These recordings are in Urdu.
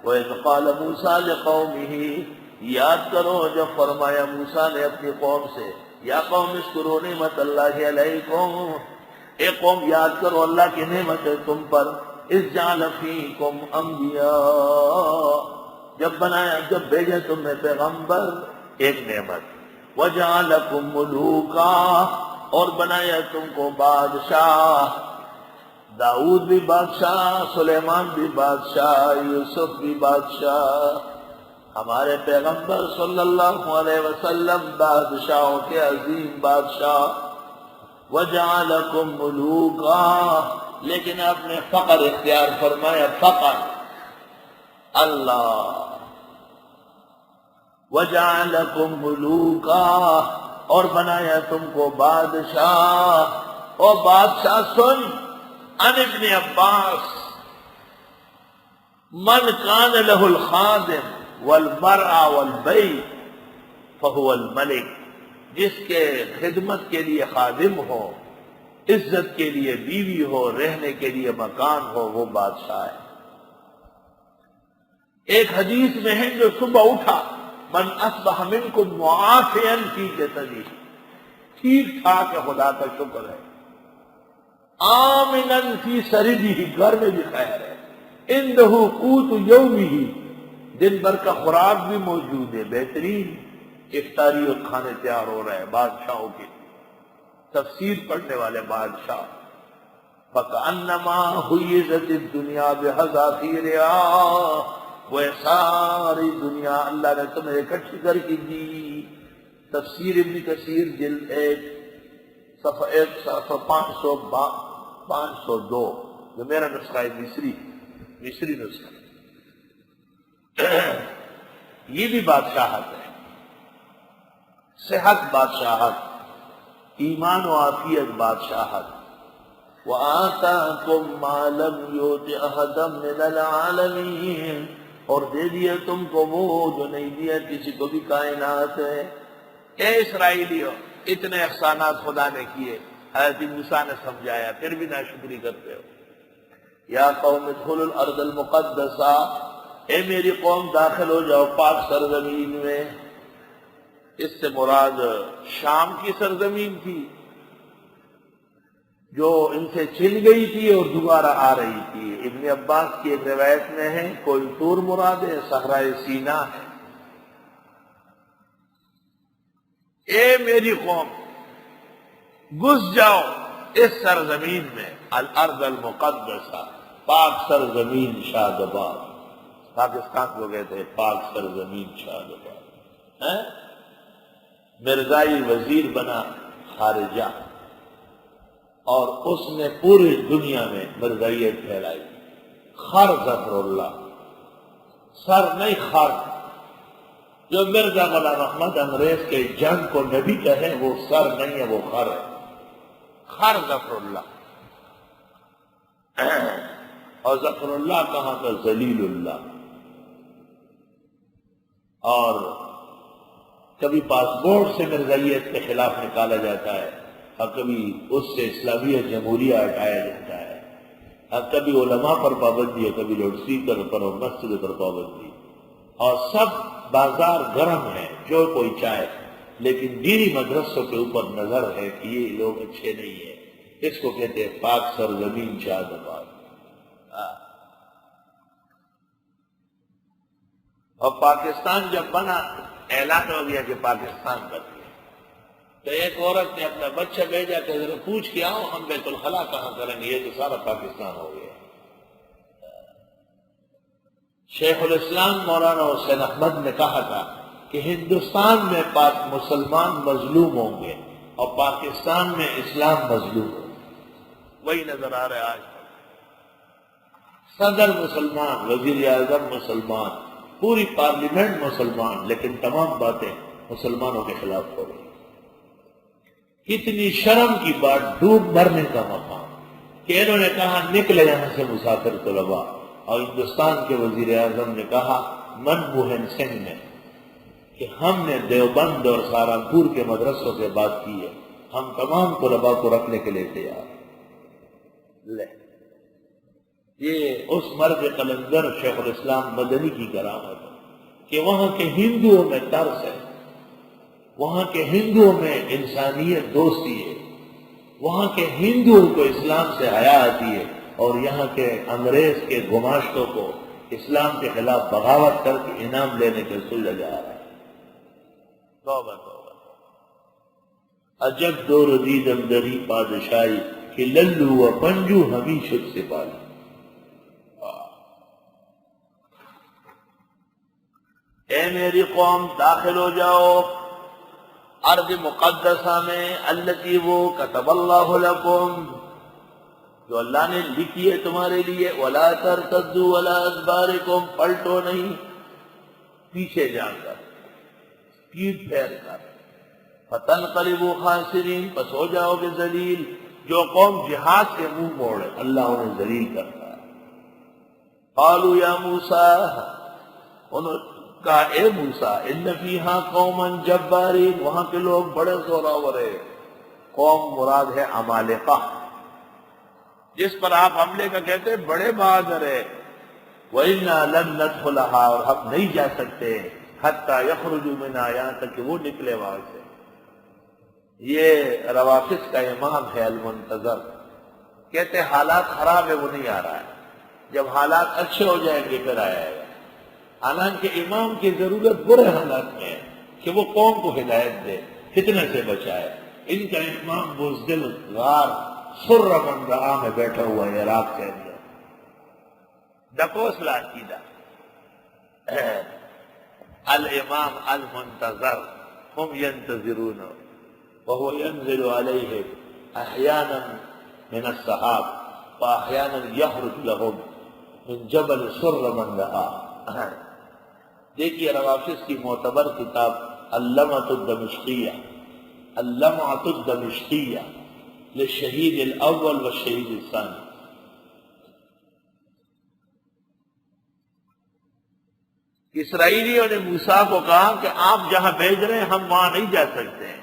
وَإِذْ قَالَ مُوسَىٰ لِقَوْمِهِ، یاد کرو جب فرمایا موسیٰ نے اپنی قوم سے، یا قوم اذکروا نعمت اللہ علیکم، اے قوم یاد کرو اللہ کی نعمت ہے تم پر، اذ جعل فیکم انبیاء، جب بھیجے تم نے پیغمبر، ایک نعمت، وجعلکم ملوکا، اور بنایا تم کو بادشاہ، داؤد بھی بادشاہ، سلیمان بھی بادشاہ، یوسف بھی بادشاہ، ہمارے پیغمبر صلی اللہ علیہ وسلم بادشاہوں کے عظیم بادشاہ، وجعلکم ملوکا، لیکن آپ نے فقر اختیار فرمایا، فقر اللہ، وجعلکم ملوکا، اور بنایا تم کو بادشاہ، اور بادشاہ سن، عن ابن عباس، من کان لہ الخادم والمرأة والبیت فہو الملک، جس کے خدمت کے لیے خادم ہو، عزت کے لیے بیوی ہو، رہنے کے لیے مکان ہو، وہ بادشاہ ہے۔ ایک حدیث میں ہے جو صبح اٹھا، من اصبح منکم معافیا فی جسدہ، ٹھیک ٹھاک ہے، خدا کا شکر ہے، آمنا فی سربہ، گھر میں بھی خیر ہے، عندہ قوت یومہ، دن بھر کا خوراک بھی موجود ہے، بہترین افطاری اور کھانے تیار ہو رہے ہیں بادشاہوں کے، تفسیر پڑھنے والے بادشاہ، فَكَأَنَّمَا حُيِّزَتِ الدُّنْيَا بِحَذَافِيرِهَا، وہ ساری دنیا اللہ نے تمہیں اکٹھی کر کے دی۔ تفسیر ابن کثیر جلد 1 صفحہ 502، جو میرا نسخہ ہے مصری نسخہ، یہ بھی بادشاہت ہے، صحت بادشاہت، ایمان و عافیت بادشاہت، وَآتَاكُمْ مَا لَمْ يُؤْتِ أَحَدًا مِّنَ الْعَالَمِينَ، اور دے دیا تم کو وہ جو نہیں دیا کسی کو بھی کائنات ہے۔ اے اسرائیلیوں، اتنے احسانات خدا نے کیے، حضرت موسیٰ نے سمجھایا، پھر بھی ناشکری کرتے ہو۔ یا قوم ادخلوا الارض المقدسہ، اے میری قوم داخل ہو جاؤ پاک سرزمین میں، اس سے مراد شام کی سرزمین تھی جو ان سے چھن گئی تھی اور دوبارہ آ رہی تھی۔ ابن عباس کی ایک روایت میں ہے کوئی طور مراد ہے، صحرائے سینا ہے۔ اے میری قوم گھس جاؤ اس سرزمین میں، الارض المقدسہ، پاک سرزمین شاد آباد، پاکستان کو کہتے ہیں پاک سرزمین شاد آباد۔ مرزائی وزیر بنا خارجہ، اور اس نے پوری دنیا میں مرزائیت پھیلائی۔ خر ظفر اللہ، سر نہیں خر، جو مرزا غلام احمد انگریز کے جنگ کو نبی کہے وہ سر نہیں ہے، وہ خر ہے، خر ظفر اللہ۔ اور ظفر اللہ کہاں کا ذلیل اللہ۔ اور کبھی پاسپورٹ سے مرزائیت کے خلاف نکالا جاتا ہے، اور کبھی اس سے اسلامیہ جمہوریہ ہٹایا جاتا ہے، اور کبھی علماء پر پابندی ہے، کبھی لاؤڈ اسپیکر پر اور مسجد پر پابندی، اور سب بازار گرم ہے جو کوئی چاہے، لیکن دینی مدرسوں کے اوپر نظر ہے کہ یہ لوگ اچھے نہیں ہیں۔ اس کو کہتے ہیں پاک سرزمین شاد آباد۔ اور پاکستان جب بنا، اعلان ہو گیا کہ پاکستان بن گیا، تو ایک عورت نے اپنا بچہ بھیجا کہ ذرا پوچھ کے آؤ ہم بیت الخلا کہاں کریں گے، یہ تو سارا پاکستان ہو گیا۔ شیخ الاسلام مولانا حسین احمد نے کہا تھا کہ ہندوستان میں مسلمان مظلوم ہوں گے اور پاکستان میں اسلام مظلوم ہوگا۔ وہی نظر آ رہا ہے آج تک، صدر مسلمان، وزیر اعظم مسلمان، پوری پارلیمنٹ مسلمان، لیکن تمام باتیں مسلمانوں کے خلاف ہو رہی۔ کتنی شرم کی بات، ڈوب مرنے کا مقام کہ انہوں نے کہا نکلے یہاں سے مسافر طلباء، اور ہندوستان کے وزیر اعظم نے کہا منموہن سنگھ نے کہ ہم نے دیوبند اور سہارنپور کے مدرسوں سے بات کی ہے، ہم تمام طلباء کو رکھنے کے لیے تیار۔ لے یہ اس مرد قلندر شیخ الاسلام مدنی کی کرامت ہے کہ وہاں کے ہندوؤں میں ترس ہے، وہاں کے ہندوؤں میں انسانیت دوستی ہے، وہاں کے ہندوؤں کو اسلام سے حیا آتی ہے، اور یہاں کے انگریز کے گماشتوں کو اسلام کے خلاف بغاوت کر کے انعام لینے کے سلجھا جا رہا ہے۔ توبہ توبہ، عجب دور دیدم دری بادشاہی کہ للو و پنجو ہمیں شد سے پالی۔ اے میری قوم داخل ہو جاؤ ارض مقدسہ میں، التی وہ کتب اللہ لکم، جو اللہ نے لکھی ہے تمہارے لیے، ولا ترتدوا ولا ادبارکم، پلٹو نہیں پیچھے جا کر، پیٹھ پھیر کر، فتنقلبوا خاسرین، پس ہو جاؤ گے ذلیل۔ جو قوم جہاد کے منہ موڑے اللہ انہیں ذلیل کرتا ہے۔ قالوا یا موسیٰ، انہوں نے کہا اے موسیٰ، ان فیہا قوما جبارین، وہاں کے لوگ بڑے زوراور ہیں۔ قوم مراد ہے عمالقہ، جس پر آپ حملے کا کہتے ہیں بڑے بہادر ہے۔ وَإِنَّا لَن نَدْخُلَهَا، اور ہم نہیں جا سکتے، حَتَّى يَخْرُجُوا مِنْهَا، یہاں تک کہ وہ نکلے وہاں سے۔ یہ روافظ کا امام ہے المنتظر، کہتے ہیں حالات خراب ہے وہ نہیں آ رہا ہے، جب حالات اچھے ہو جائیں گے پھر آئے گا۔ حالانکہ امام کی ضرورت برے حالات میں ہے کہ وہ قوم کو ہدایت دے، فتنہ سے بچائے۔ ان کا امام بزدل غار سر من رہا میں بیٹھا ہوا ہے عراق کے اندر، ڈکوس عقیدہ، الامام المنتظر، ہم ینتظرون وهو ينزل عليهم احيانا من السحاب واحيانا يخرج لهم من جبل سر من رہا۔ دیکھیے روافظ کی معتبر کتاب اللمعۃ الدمشقیہ، اللمعۃ الدمشقیہ للشہید الاول والشہید الثانی۔ اسرائیلیوں نے موسیٰ کو کہا کہ آپ جہاں بھیج رہے ہیں ہم وہاں نہیں جا سکتے ہیں،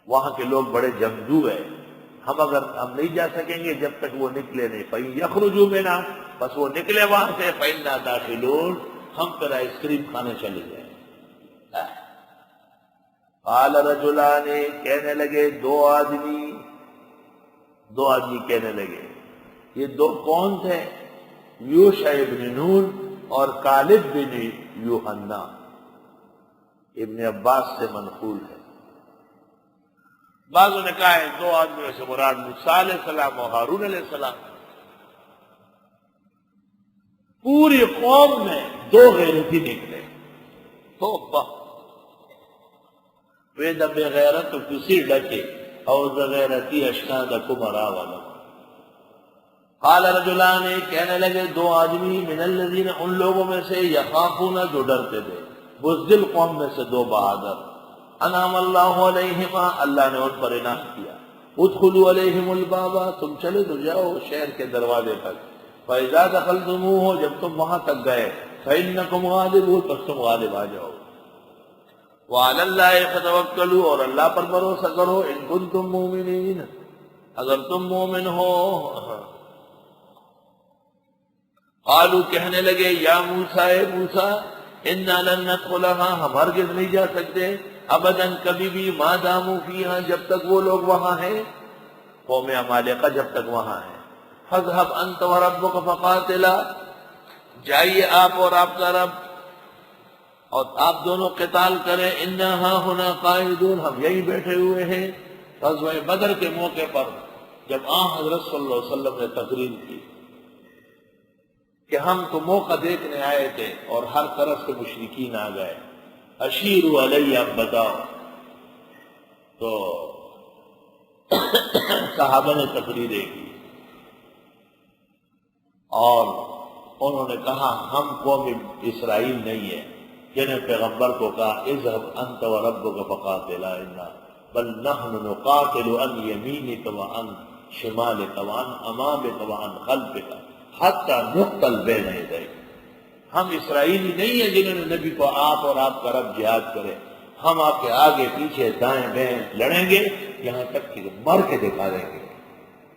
وہاں کے لوگ بڑے جنگجو ہیں، ہم نہیں جا سکیں گے جب تک وہ نکلے نہیں۔ فَإِن يَخْرُجُوا مِنْهَا، بس وہ نکلے وہاں سے، فَإِنَّا دَاخِلُونَ، ہم پھر آئس کریم کھانے چلے جائیں۔ قال رجلان، کہنے لگے دو آدمی کہنے لگے، یہ دو کون تھے؟ یوشع ابن نون اور کالب بن یوحنا، ابن عباس سے منقول ہے۔ بعضوں نے کہا ہے دو آدمیوں سے مراد موسیٰ علیہ السلام اور ہارون علیہ السلام۔ پوری قوم میں دو غیرتی نکلے، توبہ، وید بغیرت کسی ڈکے، اور غیرتی اشنادکم راولم۔ قال رجلان، کہنے لگے دو آدمی، من الذین، ان لوگوں میں سے، یخافون، جو ڈرتے تھے، بزدل قوم میں سے دو بہادر، انعم اللہ علیہما، اللہ نے ان پر انعام کیا، ادخلوا علیہم الباب، تم چلے تو جاؤ شہر کے دروازے تک، فاذا دخلتموہ، جب تم وہاں تک گئے، فانکم غالبون، پس تم غالب آ جاؤ، وعلی اللہ فتوکلوا، اور اللہ پر بھروسہ کرو، ان کنتم مومنین، اگر تم مومن ہو۔ قالوا، کہنے لگے، یا موسیٰ، اے موسیٰ، انا لن ندخلها، ہم ہرگز نہیں جا سکتے، ابداً، کبھی بھی، ما داموا فیہا، جب تک وہ لوگ وہاں ہیں، قوم عمالقہ جب تک وہاں ہیں۔ فاذهب انت وربک فقاتلا، جائیے آپ اور آپ کا رب، اور آپ دونوں قتال کریں، انا ہاہنا قاعدون، ہم یہی بیٹھے ہوئے ہیں۔ غزوہ بدر کے موقع پر جب حضرت صلی اللہ علیہ وسلم نے تقریر کی کہ ہم تو موقع دیکھنے آئے تھے اور ہر طرف سے مشرکین آ گئے، اشیروا علی، اب بتاؤ، تو صحابہ نے تقریریں کی اور انہوں نے کہا ہم قوم اسرائیل نہیں ہے، جنہیں پیغمبر کو کہا اذهب انت وربک فقاتلا انا بل نحن نقاتل عن یمینک وعن شمالک وعن امامک وعن خلفک حتی نقتل بین یدیک، ہم اسرائیلی نہیں ہیں جنہوں نے نبی کو آپ اور آپ کا رب جہاد کرے، ہم آپ کے آگے پیچھے دائیں بائیں لڑیں گے یہاں تک کہ مر کے دکھا دیں گے۔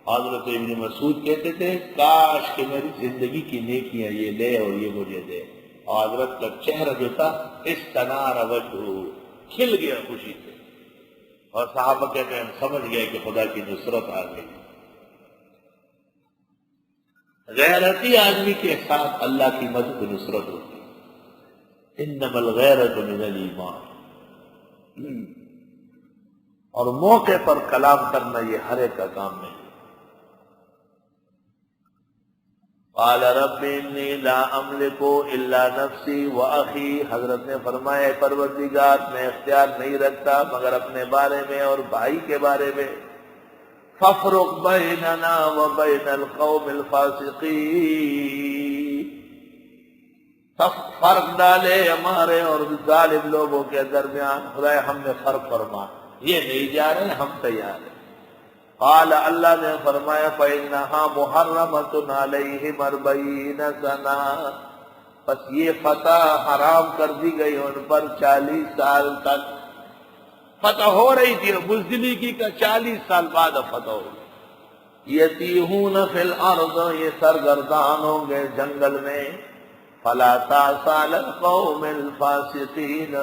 حضرت ابن مسعود کہتے تھے کاش کہ میری زندگی کی نیکیاں یہ لے اور یہ مجھے دے. اور حضرت کا چہرہ جو تھا استنار وجہ، کھل گیا خوشی سے. اور صحابہ کہتے ہیں ہم سمجھ گئے کہ خدا کی نصرت آ گئی. غیرتی آدمی کے ساتھ اللہ کی مدد نصرت ہوتی. انما الغیرۃ من الایمان. اور موقع پر کلام کرنا یہ ہر ایک کا کام نہیں. قال رب انی لا املک الا نفسی واخی. حضرت نے فرمایا پروردگار میں اختیار نہیں رکھتا مگر اپنے بارے میں اور بھائی کے بارے میں. فافرق بیننا وبین القوم الفاسقین. فرق ڈالے ہمارے اور ظالم لوگوں کے درمیان. خدا ہم نے فرق فرما، یہ نہیں جا رہے ہم تیار ہیں. قال اللہ نے فرمایا فإنها محرمۃ علیہم 40 سنہ. پس یہ فتح حرام کر دی گئی ان پر 40 سال تک. فتح ہو رہی تھی بزدلی کی کا 40 سال بعد فتح ہو گئی. یتیہون فی الارض، یہ سرگردان ہوں گے جنگل میں. فلا تأس علی القوم الفاسقین.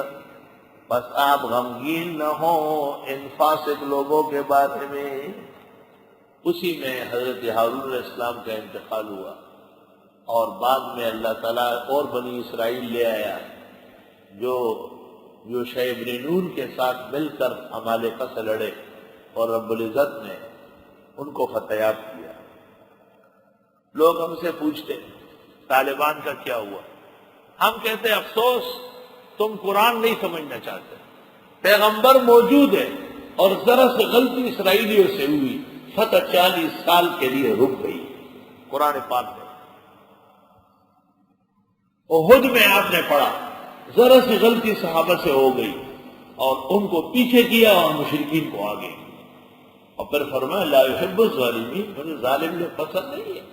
بس آپ غمگین نہ ہوں ان فاسق لوگوں کے بارے میں. اسی میں حضرت ہارون علیہ السلام کا انتقال ہوا اور بعد میں اللہ تعالیٰ اور بنی اسرائیل لے آیا جو یوشع بن نون کے ساتھ مل کر عمالقہ سے لڑے اور رب العزت نے ان کو فتح یاب کیا. لوگ ہم سے پوچھتے طالبان کا کیا ہوا؟ ہم کہتے افسوس تم قرآن نہیں سمجھنا چاہتے. پیغمبر موجود ہے اور ذرا سے غلطی اسرائیلیوں سے ہوئی، فتح 40 سال کے لیے رک گئی. قرآن پاک میں احد میں آپ نے پڑھا ذرا سی غلطی صحابہ سے ہو گئی اور ان کو پیچھے کیا اور مشرکین کو آگے. اور پھر فرمایا لا يحب الظالمین، مجھے ظالم لوگ پسند نہیں ہے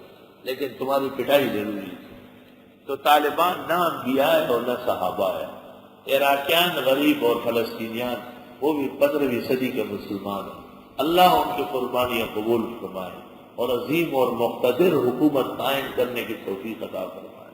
لیکن تمہاری پٹائی ضروری ہے. تو طالبان نہ انبیاء ہے اور نہ صحابہ ہے. عراقیان غریب اور فلسطینیان وہ بھی 15ویں صدی کے مسلمان ہیں. اللہ ان کی قربانیاں قبول فرمائے اور عظیم اور مقتدر حکومت قائم کرنے کی توفیق عطا فرمائے.